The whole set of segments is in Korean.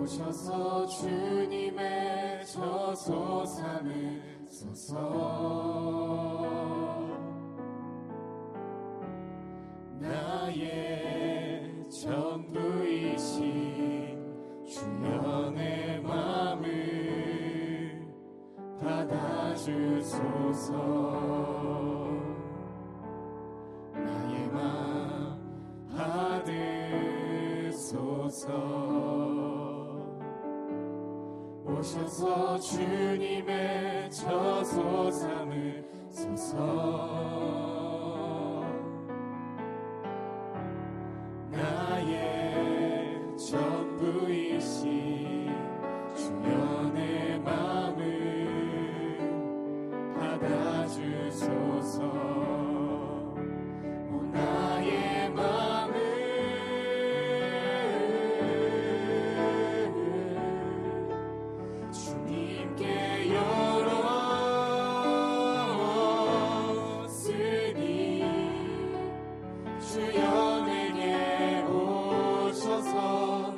오셔서 주님의 저소 삼으소서. 나의 전부이신 주여 내 맘을 받아주소서. 나의 맘 받으소서. 오셔서 주님의 저소 삼으소서. 나의 전부이신 주여 내 맘을 받아주소서. 나의 맘을 주님께 열었으니 주여 내게 오셔서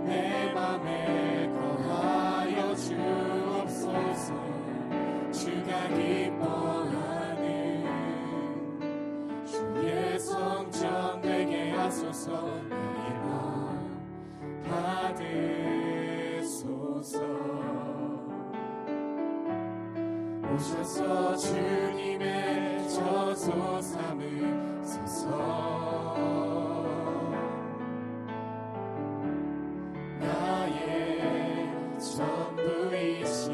내 맘에 거하여 주옵소서. 주가 기뻐하는 주의 성전 되게 하소서. 나의 맘 받으소서. 오셔서 주님의 저소 삼으소서. 나의 전부이신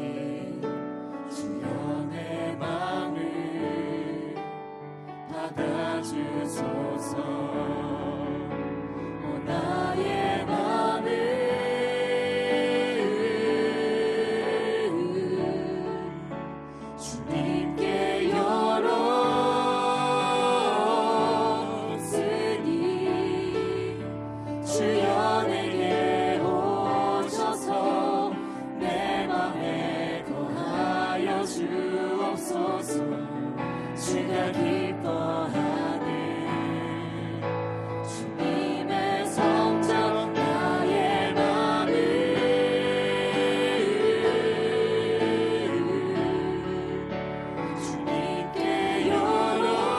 주여 내 맘을 받아주소서. 나의 맘을 주님께 열었으니 주여 내게 오셔서 내 맘에 거하여 주옵소서. 주가 기뻐하는 주님의 성전 나의 맘을 주님께 열었으니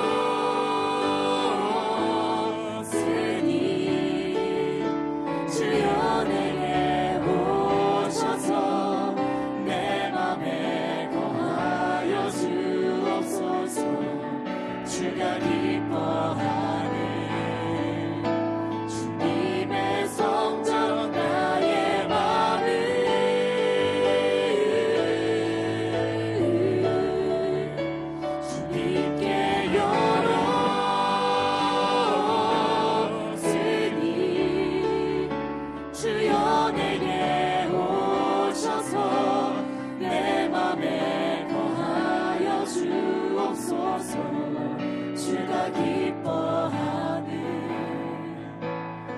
주여 내게 오셔서 내 맘에 거하여 주옵소서. 주가 기뻐하는 주님의 성전 나의 맘을 주님께 열었으니 주여 내게 오셔서 내 맘에 거하여 주옵소서. 주가 기뻐하는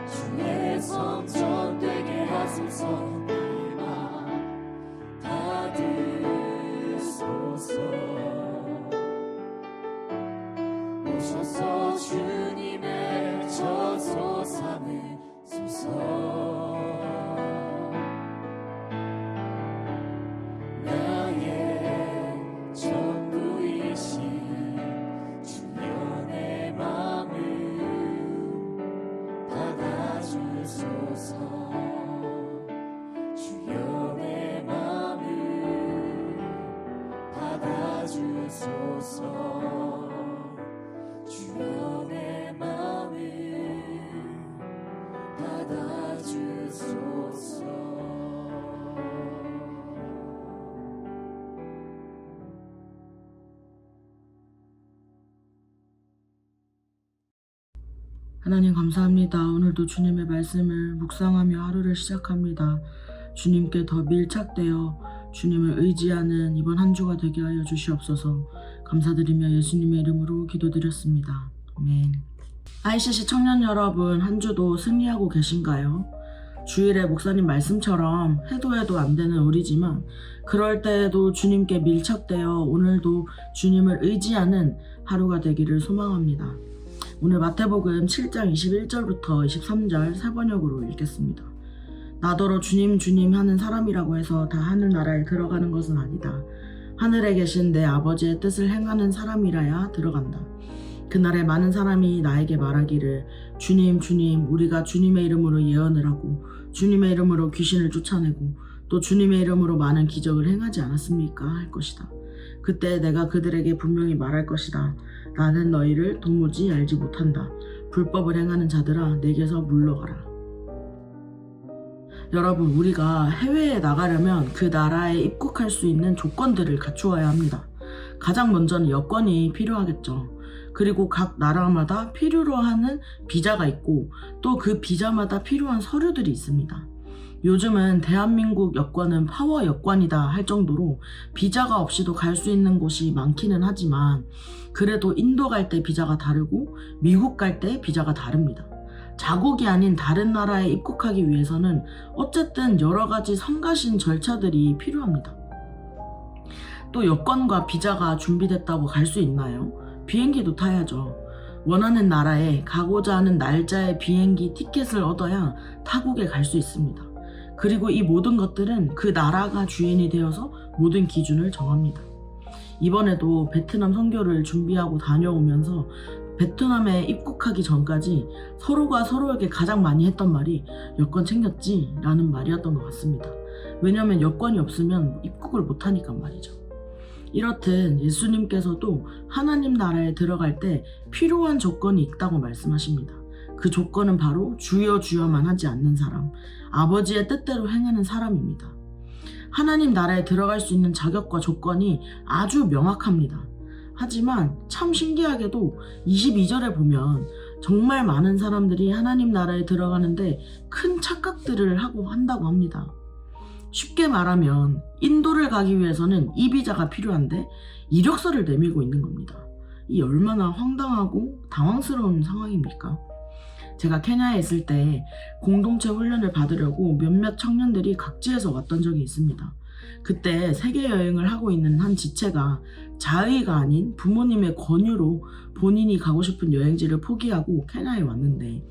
주의 성전 되게 하소서. 나의 맘 받으소서. 오셔서 주님의 저소 삼으소서. 나의 전부이신 주여 내 맘을 받아주소서. 주여 내 맘을 받아주소서. 주여 내 맘을 받아주소서. 하나님 감사합니다. 오늘도 주님의 말씀을 묵상하며 하루를 시작합니다. 주님께 더 밀착되어 주님을 의지하는 이번 한 주가 되게 하여 주시옵소서. 감사드리며 예수님의 이름으로 기도드렸습니다. 아멘. ICC 청년 여러분, 한 주도 승리하고 계신가요? 주일에 목사님 말씀처럼 해도 안 되는 우리지만 그럴 때에도 주님께 밀착되어 오늘도 주님을 의지하는 하루가 되기를 소망합니다. 오늘 마태복음 7장 21절부터 23절 4번역으로 읽겠습니다. 나더러 주님 주님 하는 사람이라고 해서 다 하늘나라에 들어가는 것은 아니다. 하늘에 계신 내 아버지의 뜻을 행하는 사람이라야 들어간다. 그날에 많은 사람이 나에게 말하기를 주님 주님 우리가 주님의 이름으로 예언을 하고 주님의 이름으로 귀신을 쫓아내고 또 주님의 이름으로 많은 기적을 행하지 않았습니까? 할 것이다. 그때 내가 그들에게 분명히 말할 것이다. 나는 너희를 도무지 알지 못한다. 불법을 행하는 자들아 내게서 물러가라. 여러분, 우리가 해외에 나가려면 그 나라에 입국할 수 있는 조건들을 갖추어야 합니다. 가장 먼저는 여권이 필요하겠죠. 그리고 각 나라마다 필요로 하는 비자가 있고 또 그 비자마다 필요한 서류들이 있습니다. 요즘은 대한민국 여권은 파워 여권이다 할 정도로 비자가 없이도 갈 수 있는 곳이 많기는 하지만 그래도 인도 갈 때 비자가 다르고 미국 갈 때 비자가 다릅니다. 자국이 아닌 다른 나라에 입국하기 위해서는 어쨌든 여러 가지 성가신 절차들이 필요합니다. 또 여권과 비자가 준비됐다고 갈 수 있나요? 비행기도 타야죠. 원하는 나라에 가고자 하는 날짜의 비행기 티켓을 얻어야 타국에 갈 수 있습니다. 그리고 이 모든 것들은 그 나라가 주인이 되어서 모든 기준을 정합니다. 이번에도 베트남 선교를 준비하고 다녀오면서 베트남에 입국하기 전까지 서로가 서로에게 가장 많이 했던 말이 여권 챙겼지? 라는 말이었던 것 같습니다. 왜냐하면 여권이 없으면 입국을 못하니까 말이죠. 이렇듯 예수님께서도 하나님 나라에 들어갈 때 필요한 조건이 있다고 말씀하십니다. 그 조건은 바로 주여 주여만 하지 않는 사람, 아버지의 뜻대로 행하는 사람입니다. 하나님 나라에 들어갈 수 있는 자격과 조건이 아주 명확합니다. 하지만 참 신기하게도 22절에 보면 정말 많은 사람들이 하나님 나라에 들어가는데 큰 착각들을 하고 한다고 합니다. 쉽게 말하면 인도를 가기 위해서는 이 비자가 필요한데 이력서를 내밀고 있는 겁니다. 이 얼마나 황당하고 당황스러운 상황입니까? 제가 케냐에 있을 때 공동체 훈련을 받으려고 몇몇 청년들이 각지에서 왔던 적이 있습니다. 그때 세계 여행을 하고 있는 한 지체가 자의가 아닌 부모님의 권유로 본인이 가고 싶은 여행지를 포기하고 케냐에 왔는데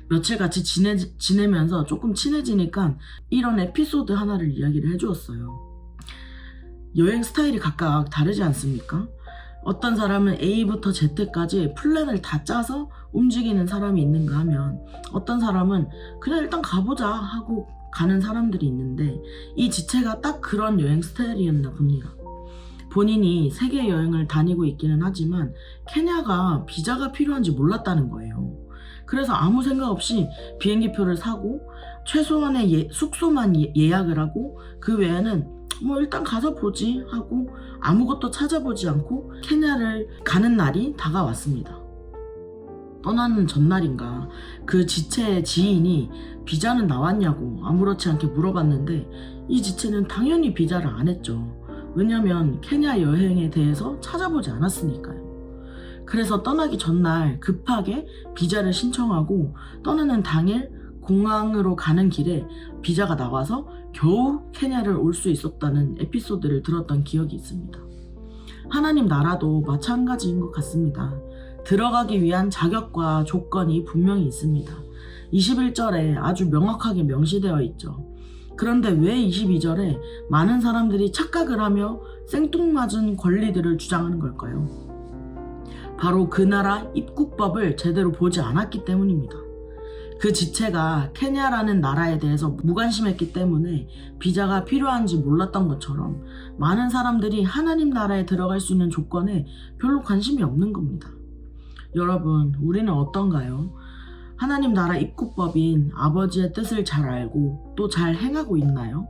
며칠 같이 지내면서 조금 친해지니까 이런 에피소드 하나를 이야기를 해주었어요. 여행 스타일이 각각 다르지 않습니까? 어떤 사람은 A부터 Z까지 플랜을 다 짜서 움직이는 사람이 있는가 하면 어떤 사람은 그냥 일단 가보자 하고 가는 사람들이 있는데 이 지체가 딱 그런 여행 스타일이었나 봅니다. 본인이 세계 여행을 다니고 있기는 하지만 케냐가 비자가 필요한지 몰랐다는 거예요. 그래서 아무 생각 없이 비행기표를 사고 최소한의 숙소만 예약을 하고 그 외에는 뭐 일단 가서 보지 하고 아무것도 찾아보지 않고 케냐를 가는 날이 다가왔습니다. 떠나는 전날인가 그 지체의 지인이 비자는 나왔냐고 아무렇지 않게 물어봤는데 이 지체는 당연히 비자를 안 했죠. 왜냐면 케냐 여행에 대해서 찾아보지 않았으니까요. 그래서 떠나기 전날 급하게 비자를 신청하고 떠나는 당일 공항으로 가는 길에 비자가 나와서 겨우 케냐를 올 수 있었다는 에피소드를 들었던 기억이 있습니다. 하나님 나라도 마찬가지인 것 같습니다. 들어가기 위한 자격과 조건이 분명히 있습니다. 21절에 아주 명확하게 명시되어 있죠. 그런데 왜 22절에 많은 사람들이 착각을 하며 생뚱맞은 권리들을 주장하는 걸까요? 바로 그 나라 입국법을 제대로 보지 않았기 때문입니다. 그 지체가 케냐라는 나라에 대해서 무관심했기 때문에 비자가 필요한지 몰랐던 것처럼 많은 사람들이 하나님 나라에 들어갈 수 있는 조건에 별로 관심이 없는 겁니다. 여러분, 우리는 어떤가요? 하나님 나라 입국법인 아버지의 뜻을 잘 알고 또 잘 행하고 있나요?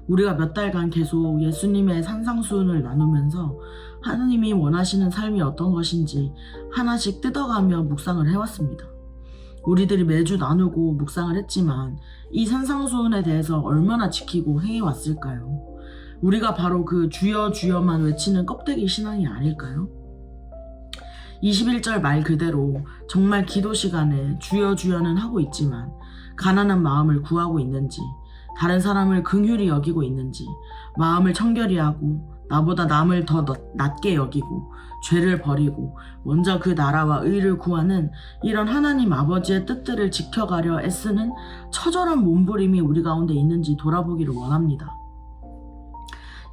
우리가 몇 달간 계속 예수님의 산상수훈을 나누면서 하나님이 원하시는 삶이 어떤 것인지 하나씩 뜯어가며 묵상을 해왔습니다. 우리들이 매주 나누고 묵상을 했지만 이 산상수훈에 대해서 얼마나 지키고 행해왔을까요? 우리가 바로 그 주여 주여만 외치는 껍데기 신앙이 아닐까요? 21절 말 그대로 정말 기도 시간에 주여 주여는 하고 있지만 가난한 마음을 구하고 있는지, 다른 사람을 긍휼히 여기고 있는지, 마음을 청결히 하고 나보다 남을 더 낮게 여기고 죄를 버리고 먼저 그 나라와 의를 구하는 이런 하나님 아버지의 뜻들을 지켜가려 애쓰는 처절한 몸부림이 우리 가운데 있는지 돌아보기를 원합니다.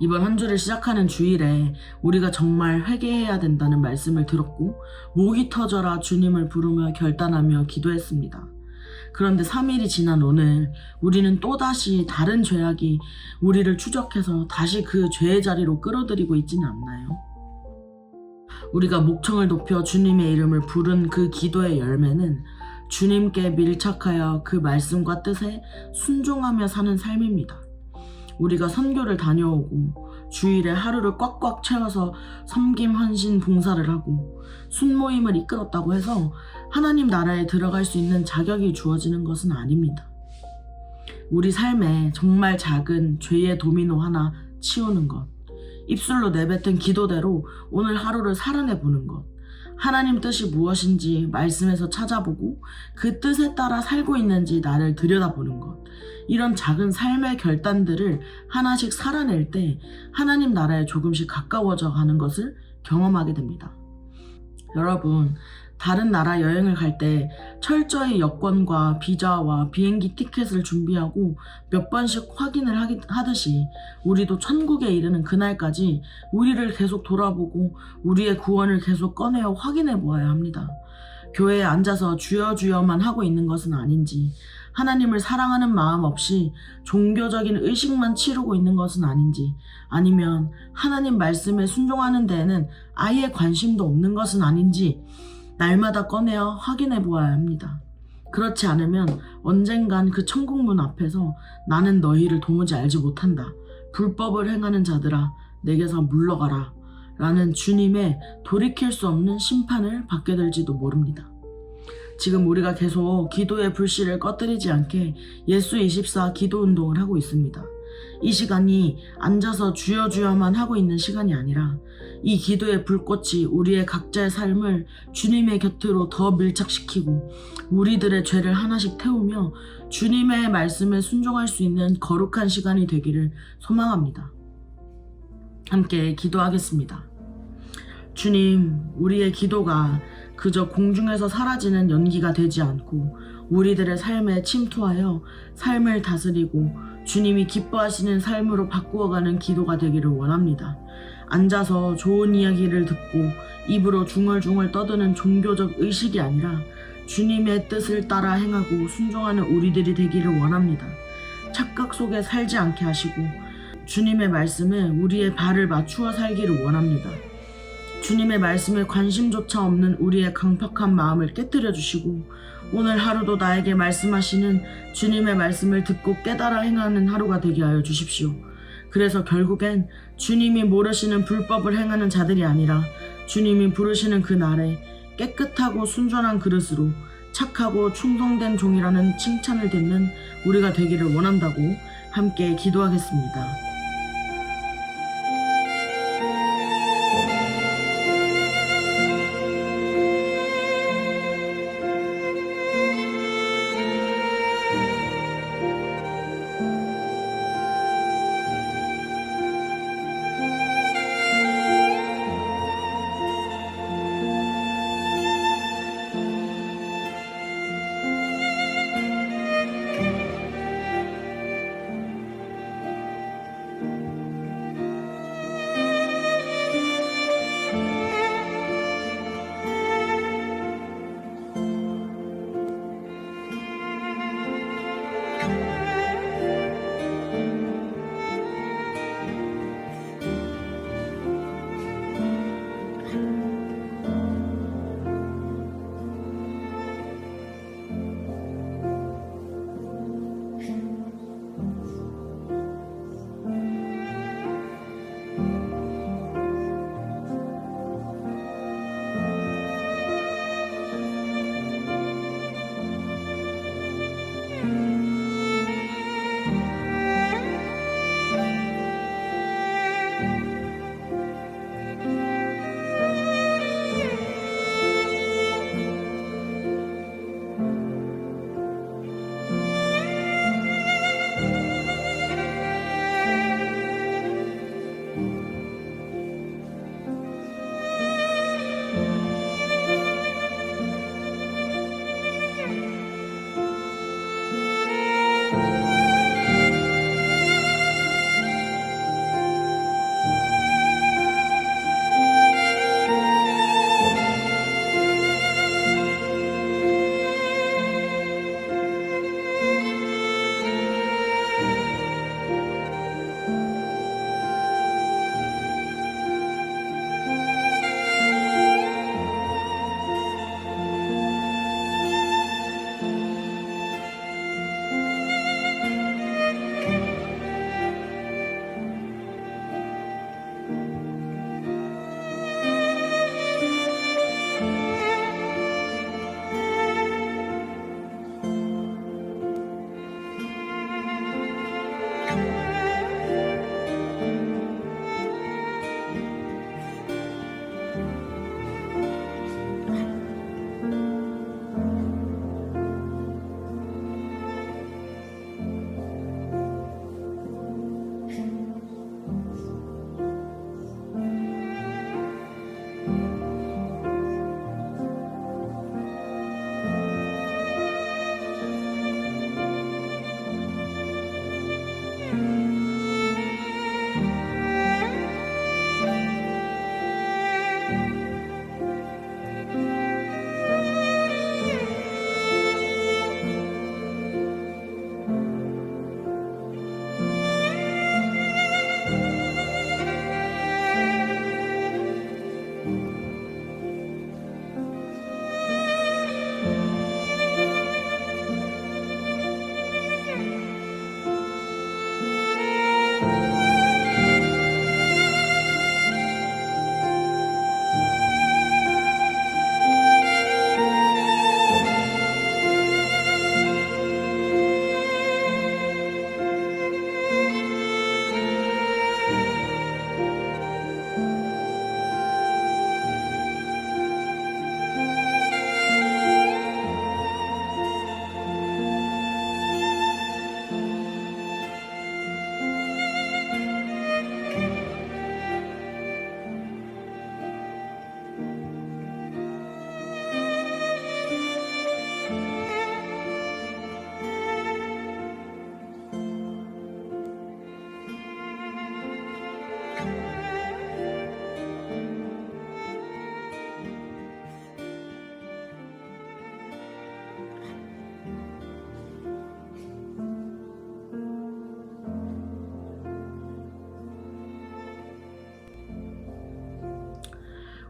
이번 한 주를 시작하는 주일에 우리가 정말 회개해야 된다는 말씀을 들었고 목이 터져라 주님을 부르며 결단하며 기도했습니다. 그런데 3일이 지난 오늘 우리는 또다시 다른 죄악이 우리를 추적해서 다시 그 죄의 자리로 끌어들이고 있지는 않나요? 우리가 목청을 높여 주님의 이름을 부른 그 기도의 열매는 주님께 밀착하여 그 말씀과 뜻에 순종하며 사는 삶입니다. 우리가 선교를 다녀오고 주일에 하루를 꽉꽉 채워서 섬김, 헌신, 봉사를 하고 순모임을 이끌었다고 해서 하나님 나라에 들어갈 수 있는 자격이 주어지는 것은 아닙니다. 우리 삶에 정말 작은 죄의 도미노 하나 치우는 것, 입술로 내뱉은 기도대로 오늘 하루를 살아내보는 것, 하나님 뜻이 무엇인지 말씀에서 찾아보고 그 뜻에 따라 살고 있는지 나를 들여다보는 것, 이런 작은 삶의 결단들을 하나씩 살아낼 때 하나님 나라에 조금씩 가까워져 가는 것을 경험하게 됩니다. 여러분, 다른 나라 여행을 갈 때 철저히 여권과 비자와 비행기 티켓을 준비하고 몇 번씩 확인을 하듯이 우리도 천국에 이르는 그날까지 우리를 계속 돌아보고 우리의 구원을 계속 꺼내어 확인해 보아야 합니다. 교회에 앉아서 주여 주여만 하고 있는 것은 아닌지, 하나님을 사랑하는 마음 없이 종교적인 의식만 치르고 있는 것은 아닌지, 아니면 하나님 말씀에 순종하는 데에는 아예 관심도 없는 것은 아닌지 날마다 꺼내어 확인해 보아야 합니다. 그렇지 않으면 언젠간 그 천국문 앞에서 나는 너희를 도무지 알지 못한다, 불법을 행하는 자들아 내게서 물러가라 라는 주님의 돌이킬 수 없는 심판을 받게 될지도 모릅니다. 지금 우리가 계속 기도의 불씨를 꺼뜨리지 않게 예수24 기도 운동을 하고 있습니다. 이 시간이 앉아서 주여 주여만 하고 있는 시간이 아니라 이 기도의 불꽃이 우리의 각자의 삶을 주님의 곁으로 더 밀착시키고 우리들의 죄를 하나씩 태우며 주님의 말씀에 순종할 수 있는 거룩한 시간이 되기를 소망합니다. 함께 기도하겠습니다. 주님, 우리의 기도가 그저 공중에서 사라지는 연기가 되지 않고 우리들의 삶에 침투하여 삶을 다스리고 주님이 기뻐하시는 삶으로 바꾸어가는 기도가 되기를 원합니다. 앉아서 좋은 이야기를 듣고 입으로 중얼중얼 떠드는 종교적 의식이 아니라 주님의 뜻을 따라 행하고 순종하는 우리들이 되기를 원합니다. 착각 속에 살지 않게 하시고 주님의 말씀에 우리의 발을 맞추어 살기를 원합니다. 주님의 말씀에 관심조차 없는 우리의 강팍한 마음을 깨뜨려 주시고 오늘 하루도 나에게 말씀하시는 주님의 말씀을 듣고 깨달아 행하는 하루가 되게 하여 주십시오. 그래서 결국엔 주님이 모르시는 불법을 행하는 자들이 아니라 주님이 부르시는 그 날에 깨끗하고 순전한 그릇으로 착하고 충성된 종이라는 칭찬을 듣는 우리가 되기를 원한다고 함께 기도하겠습니다.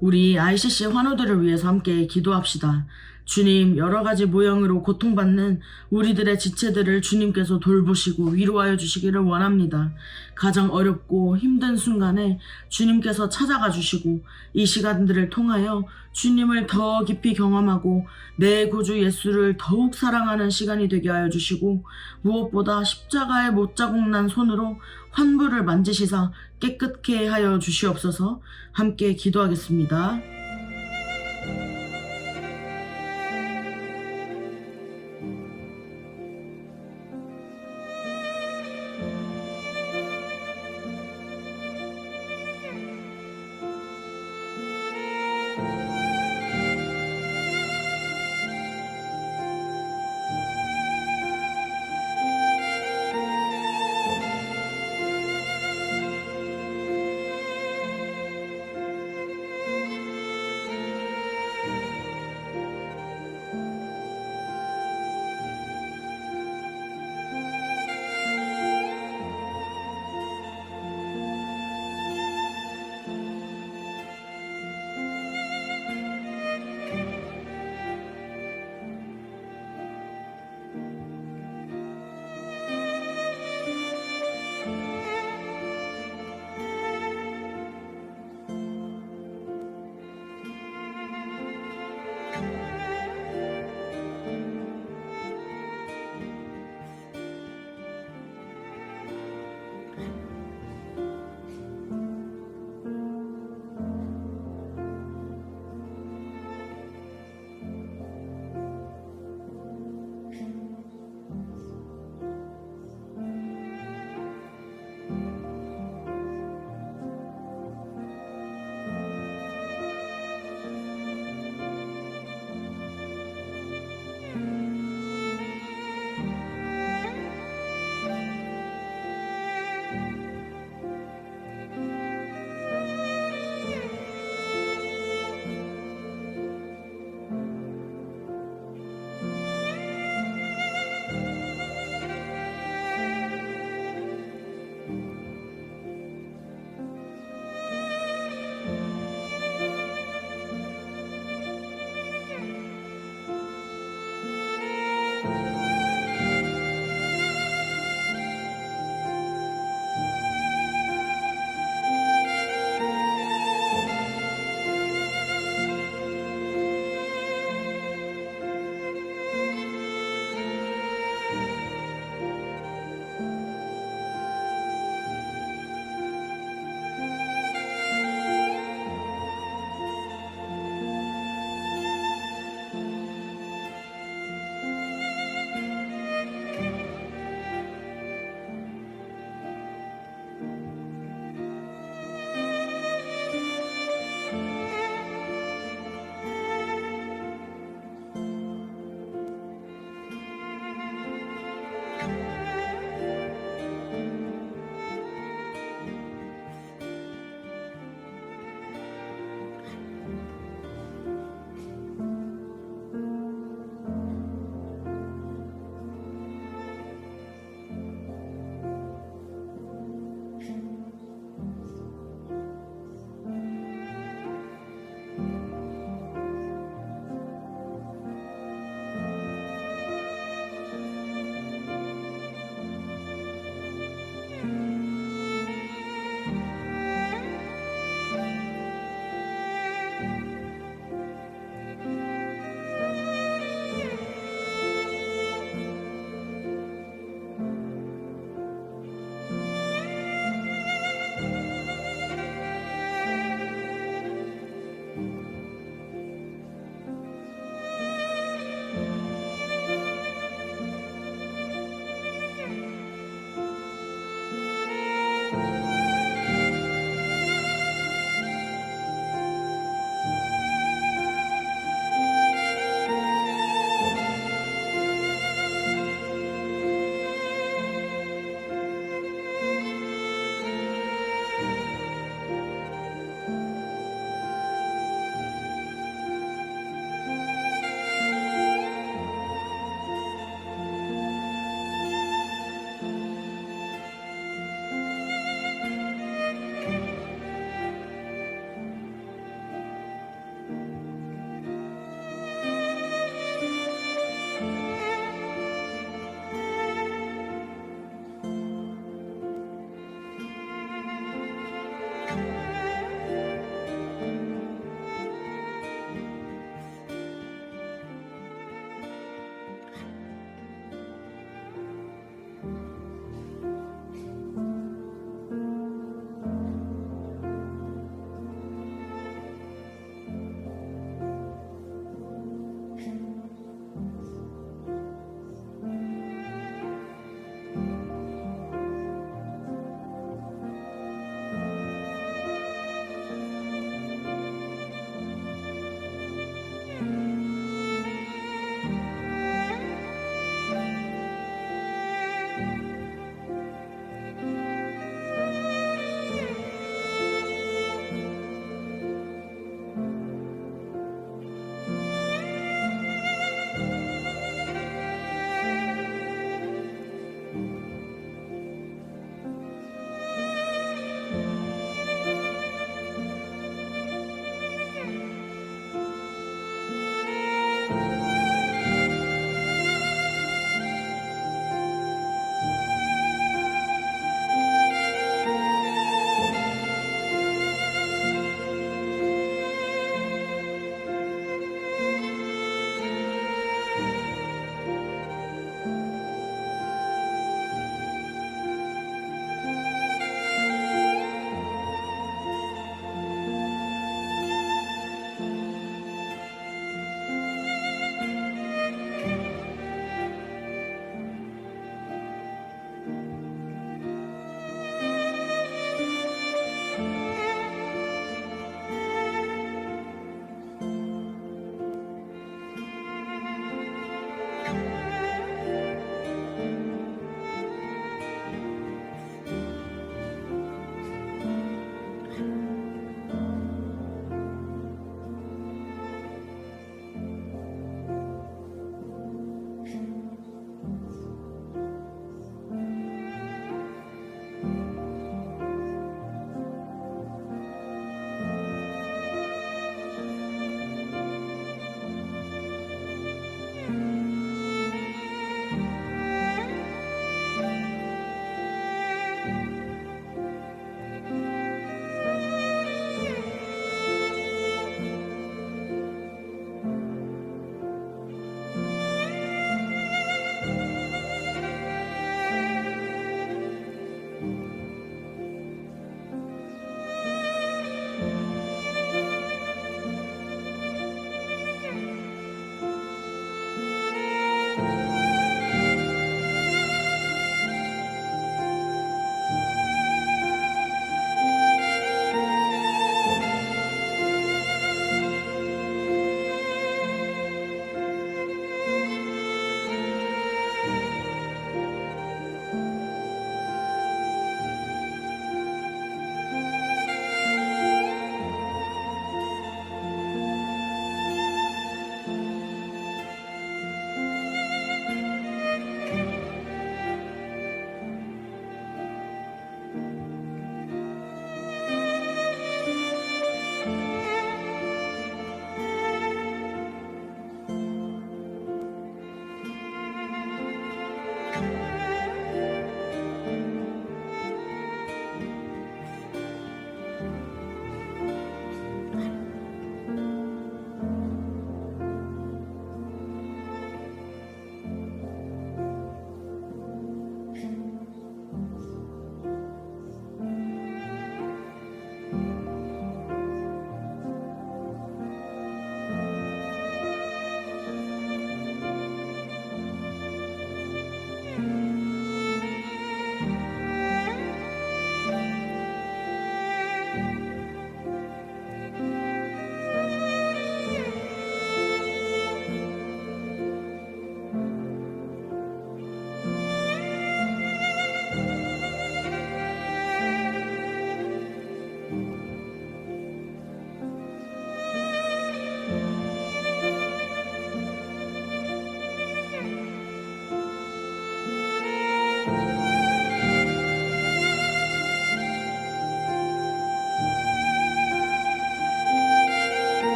우리 ICC 환우들을 위해서 함께 기도합시다. 주님, 여러 가지 모형으로 고통받는 우리들의 지체들을 주님께서 돌보시고 위로하여 주시기를 원합니다. 가장 어렵고 힘든 순간에 주님께서 찾아가 주시고 이 시간들을 통하여 주님을 더 깊이 경험하고 내 구주 예수를 더욱 사랑하는 시간이 되게 하여 주시고 무엇보다 십자가의 못자국 난 손으로 환부를 만지시사 깨끗게 하여 주시옵소서. 함께 기도하겠습니다.